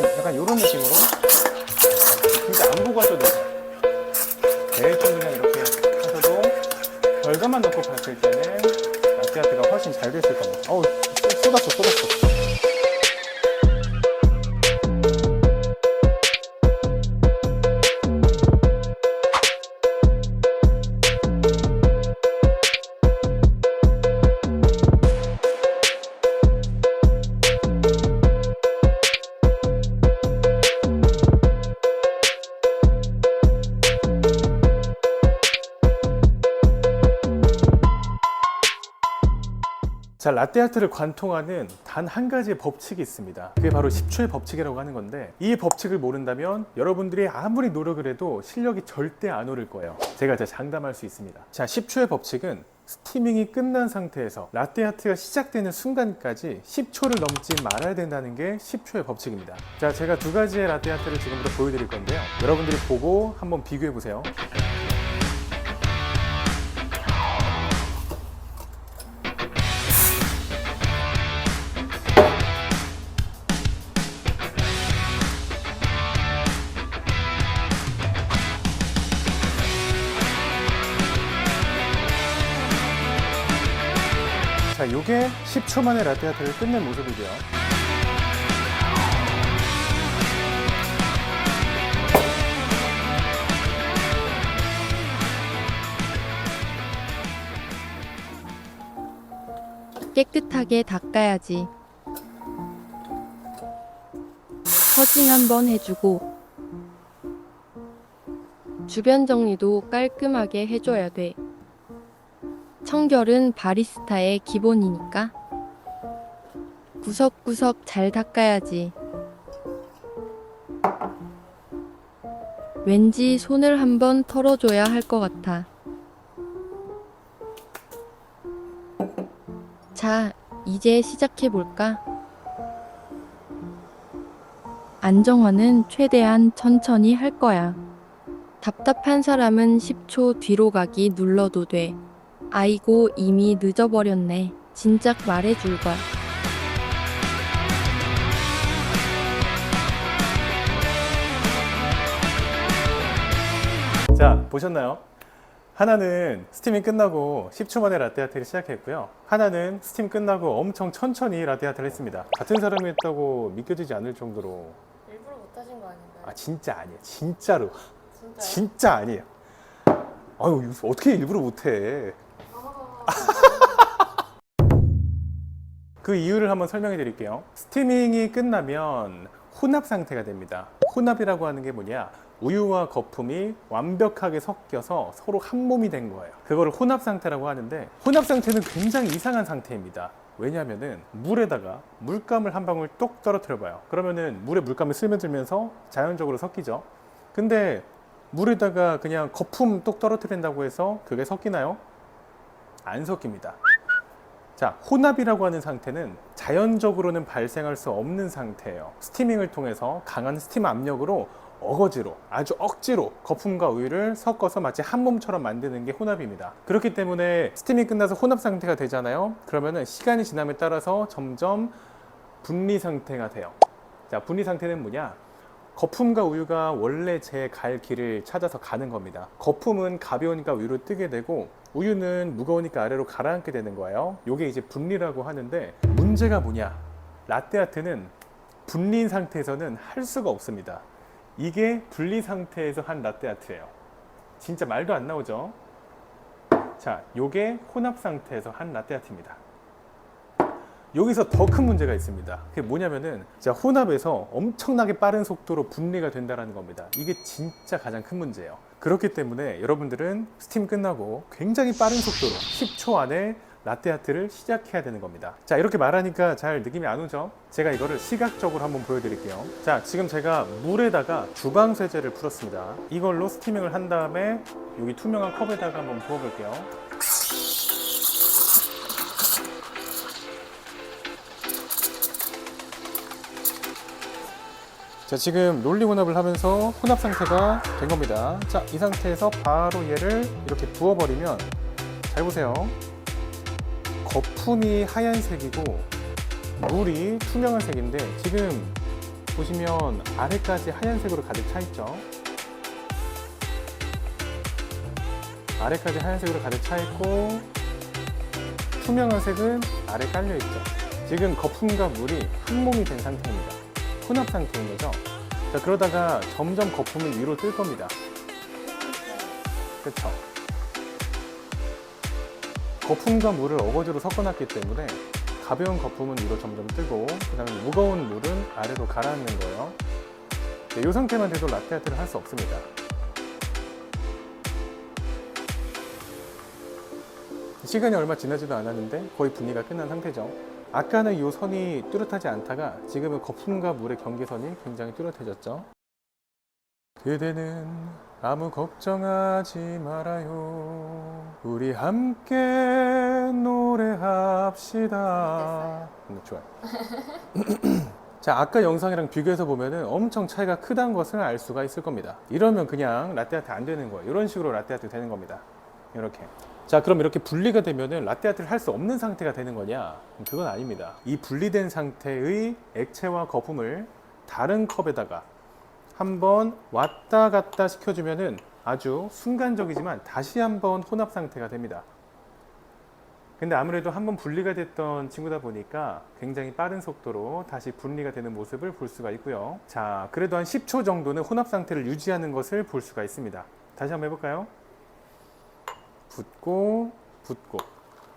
약간 이런 느낌으로 진짜 안 보고 하셔도 돼요. 대충 그냥 이렇게 하셔도 결과만 놓고 봤을 때는 라떼아트가 훨씬 잘 됐을 겁니다. 어우, 쏟았어. 자, 라떼아트를 관통하는 단 한 가지의 법칙이 있습니다. 그게 바로 10초의 법칙이라고 하는 건데, 이 법칙을 모른다면 여러분들이 아무리 노력을 해도 실력이 절대 안 오를 거예요. 제가 장담할 수 있습니다. 자, 10초의 법칙은 스티밍이 끝난 상태에서 라떼아트가 시작되는 순간까지 10초를 넘지 말아야 된다는 게 10초의 법칙입니다. 자, 제가 두 가지의 라떼아트를 지금부터 보여드릴 건데요. 여러분들이 보고 한번 비교해 보세요. 자, 요게 10초 만에 라떼아트를 끝낸 모습이고요. 깨끗하게 닦아야지. 서징 한번 해주고 주변 정리도 깔끔하게 해줘야 돼. 청결은 바리스타의 기본이니까. 구석구석 잘 닦아야지. 왠지 손을 한번 털어줘야 할 것 같아. 자, 이제 시작해볼까? 안정화는 최대한 천천히 할 거야. 답답한 사람은 10초 뒤로 가기 눌러도 돼. 아이고, 이미 늦어버렸네. 진작 말해줄 걸. 자, 보셨나요? 하나는 스팀이 끝나고 10초 만에 라떼아트를 시작했고요. 하나는 스팀 끝나고 엄청 천천히 라떼아트를 했습니다. 같은 사람이 했다고 믿겨지지 않을 정도로. 일부러 못하신 거 아닌가요? 아, 진짜 아니에요. 진짜로. 진짜요? 진짜 아니에요. 아유, 어떻게 일부러 못해. 그 이유를 한번 설명해 드릴게요. 스티밍이 끝나면 혼합 상태가 됩니다. 혼합이라고 하는 게 뭐냐? 우유와 거품이 완벽하게 섞여서 서로 한 몸이 된 거예요. 그거를 혼합 상태라고 하는데, 혼합 상태는 굉장히 이상한 상태입니다. 왜냐면은 물에다가 물감을 한 방울 똑 떨어뜨려 봐요. 그러면은 물에 물감을 스며들면서 자연적으로 섞이죠. 근데 물에다가 그냥 거품 똑 떨어뜨린다고 해서 그게 섞이나요? 안 섞입니다. 자, 혼합이라고 하는 상태는 자연적으로는 발생할 수 없는 상태예요. 스티밍을 통해서 강한 스팀 압력으로 어거지로, 아주 억지로 거품과 우유를 섞어서 마치 한 몸처럼 만드는 게 혼합입니다. 그렇기 때문에 스팀이 끝나서 혼합 상태가 되잖아요. 그러면은 시간이 지남에 따라서 점점 분리 상태가 돼요. 자, 분리 상태는 뭐냐? 거품과 우유가 원래 제 갈 길을 찾아서 가는 겁니다. 거품은 가벼우니까 위로 뜨게 되고, 우유는 무거우니까 아래로 가라앉게 되는 거예요. 이게 이제 분리라고 하는데, 문제가 뭐냐? 라떼아트는 분리인 상태에서는 할 수가 없습니다. 이게 분리 상태에서 한 라떼아트예요. 진짜 말도 안 나오죠? 자, 요게 혼합 상태에서 한 라떼아트입니다. 여기서 더 큰 문제가 있습니다. 그게 뭐냐면은, 자, 혼합에서 엄청나게 빠른 속도로 분리가 된다는 겁니다. 이게 진짜 가장 큰 문제예요. 그렇기 때문에 여러분들은 스팀 끝나고 굉장히 빠른 속도로 10초 안에 라떼아트를 시작해야 되는 겁니다. 자, 이렇게 말하니까 잘 느낌이 안 오죠? 제가 이거를 시각적으로 한번 보여드릴게요. 자, 지금 제가 물에다가 주방 세제를 풀었습니다. 이걸로 스티밍을 한 다음에 여기 투명한 컵에다가 한번 부어볼게요. 자, 지금 롤링 혼합을 하면서 혼합 상태가 된 겁니다. 자, 이 상태에서 바로 얘를 이렇게 부어버리면, 잘 보세요. 거품이 하얀색이고 물이 투명한 색인데, 지금 보시면 아래까지 하얀색으로 가득 차 있죠. 아래까지 하얀색으로 가득 차 있고 투명한 색은 아래 깔려 있죠. 지금 거품과 물이 한 몸이 된 상태입니다. 혼합 상태인 거죠. 자, 그러다가 점점 거품은 위로 뜰 겁니다. 그렇죠. 거품과 물을 어거지로 섞어놨기 때문에 가벼운 거품은 위로 점점 뜨고 그 다음에 무거운 물은 아래로 가라앉는 거예요. 이 상태만 돼도 라떼아트를 할 수 없습니다. 시간이 얼마 지나지도 않았는데 거의 분리가 끝난 상태죠. 아까는 이 선이 뚜렷하지 않다가 지금은 거품과 물의 경계선이 굉장히 뚜렷해졌죠. 그대는 아무 걱정하지 말아요. 우리 함께 노래합시다. 좋아요. 자, 아까 영상이랑 비교해서 보면은 엄청 차이가 크다는 것을 알 수가 있을 겁니다. 이러면 그냥 라떼아트 안 되는 거예요. 이런 식으로 라떼아트 되는 겁니다. 이렇게. 자, 그럼 이렇게 분리가 되면은 라떼아트를 할 수 없는 상태가 되는 거냐? 그건 아닙니다. 이 분리된 상태의 액체와 거품을 다른 컵에다가 한번 왔다 갔다 시켜주면은 아주 순간적이지만 다시 한번 혼합 상태가 됩니다. 근데 아무래도 한번 분리가 됐던 친구다 보니까 굉장히 빠른 속도로 다시 분리가 되는 모습을 볼 수가 있고요. 자, 그래도 한 10초 정도는 혼합 상태를 유지하는 것을 볼 수가 있습니다. 다시 한번 해볼까요? 붓고 붓고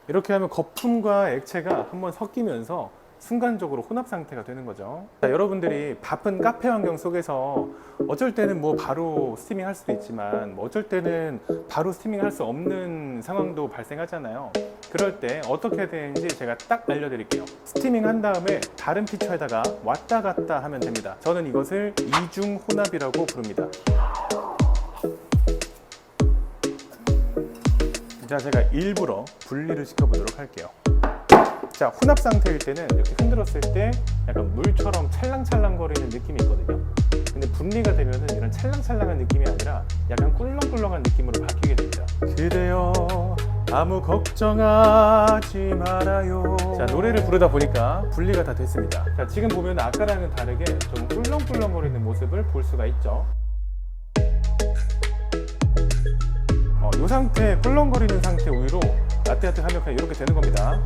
이렇게 하면 거품과 액체가 한번 섞이면서 순간적으로 혼합 상태가 되는 거죠. 자, 여러분들이 바쁜 카페 환경 속에서 어쩔 때는 뭐 바로 스티밍 할 수도 있지만 뭐 어쩔 때는 바로 스티밍 할 수 없는 상황도 발생하잖아요. 그럴 때 어떻게 해야 되는지 제가 딱 알려드릴게요. 스티밍 한 다음에 다른 피처에다가 왔다 갔다 하면 됩니다. 저는 이것을 이중 혼합이라고 부릅니다. 자, 제가 일부러 분리를 시켜보도록 할게요. 자, 혼합 상태일 때는 이렇게 흔들었을 때 약간 물처럼 찰랑찰랑거리는 느낌이 있거든요. 근데 분리가 되면은 이런 찰랑찰랑한 느낌이 아니라 약간 꿀렁꿀렁한 느낌으로 바뀌게 됩니다. 그래요, 아무 걱정하지 말아요. 자, 노래를 부르다 보니까 분리가 다 됐습니다. 자, 지금 보면 아까랑은 다르게 좀 꿀렁꿀렁거리는 모습을 볼 수가 있죠. 이 상태, 꿀렁거리는 상태 우유로 라떼아트 하면 그냥 이렇게 되는 겁니다.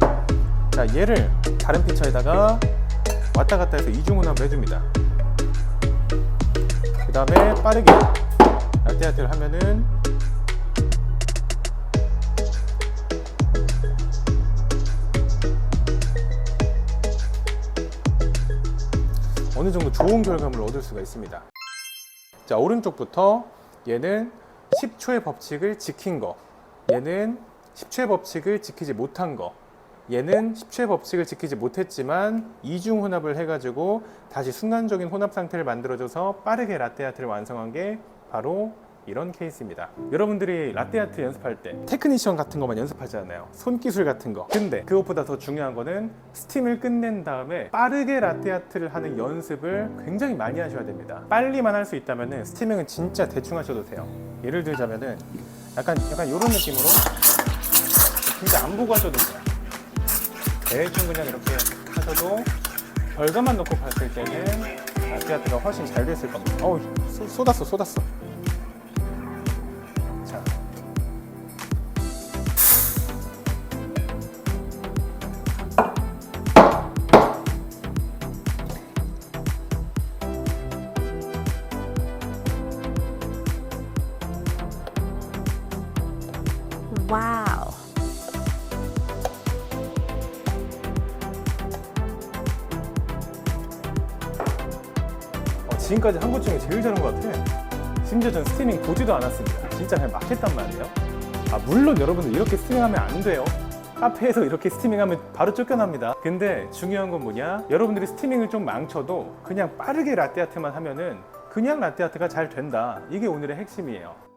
자, 얘를 다른 피처에다가 왔다 갔다 해서 이중혼합을 해줍니다. 그 다음에 빠르게 라떼아트를 하면은 어느 정도 좋은 결과물을 얻을 수가 있습니다. 자, 오른쪽부터 얘는 10초의 법칙을 지킨 거, 얘는 10초의 법칙을 지키지 못한 거, 얘는 10초의 법칙을 지키지 못했지만 이중 혼합을 해가지고 다시 순간적인 혼합 상태를 만들어줘서 빠르게 라떼아트를 완성한 게 바로 이런 케이스입니다. 여러분들이 라떼아트 연습할 때 테크니션 같은 것만 연습하잖아요. 손기술 같은 거. 근데 그것보다 더 중요한 거는 스팀을 끝낸 다음에 빠르게 라떼아트를 하는 연습을 굉장히 많이 하셔야 됩니다. 빨리만 할 수 있다면 스티밍은 진짜 대충 하셔도 돼요. 예를 들자면은 약간 이런 느낌으로 진짜 안 보고 하셔도 돼요. 대충 그냥 이렇게 하셔도 결과만 놓고 봤을 때는 라떼아트가 훨씬 잘 됐을 겁니다. 어우, 쏟았어. 자. 와우. 지금까지 한 것 중에 제일 잘한 것 같아. 심지어 전 스티밍 보지도 않았습니다. 진짜 그냥 막 했단 말이에요. 물론 여러분들 이렇게 스티밍하면 안 돼요. 카페에서 이렇게 스티밍하면 바로 쫓겨납니다. 근데 중요한 건 뭐냐? 여러분들이 스티밍을 좀 망쳐도 그냥 빠르게 라떼아트만 하면은 그냥 라떼아트가 잘 된다. 이게 오늘의 핵심이에요.